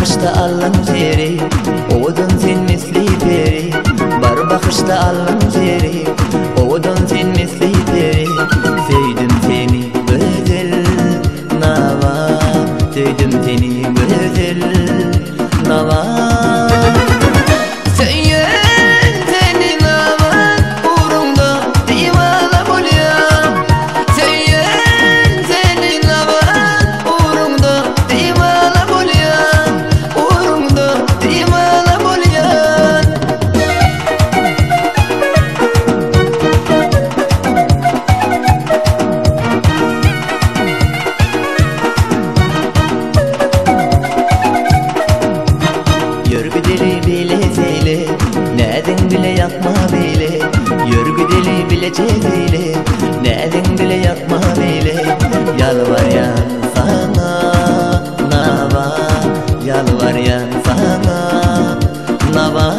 bakışta alın zeri, oğudun sen misli peri. Bir bakışta alın zeri, oğudun sen misli peri. Sevdim seni güzel nava, sevdim seni güzel nava. Nedin bile yapma bile, yürgü dili bile çeyle. Nedin bile yapma bile, yalvaryan sana nava, yalvaryan sana nava.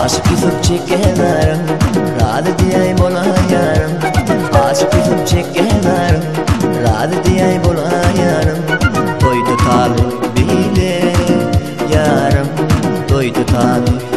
Aşık yüzüp çekerim, razı diyey bolayarım. Aşık yüzüp çekerim, razı diyey bolayarım. Toy tutalım bile yarım, toy tutalım.